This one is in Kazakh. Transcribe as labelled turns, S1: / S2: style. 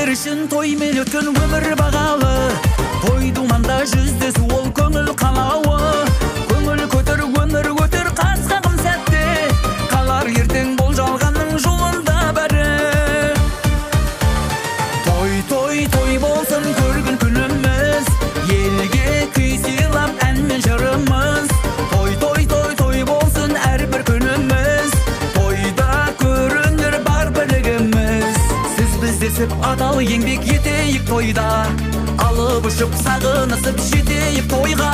S1: Bizler için toy men ötken ömür bağalı. Toy dumanda жүздесу ол көңіл қалауы. Көңіл көтер өмір көтер қасқағым сәтте. Қалар ертең бол жалғанның жолында бәрі. Той болсын көргін күніміз. Елге күй сыйлап ән мен жырымыз. Той болсын әрбір күніміз. Тойда көрінер бар білігіміз. Сіз біздесіп адал еңбек етейік тойда. Алып ұшып сағынысып жетейік тойға.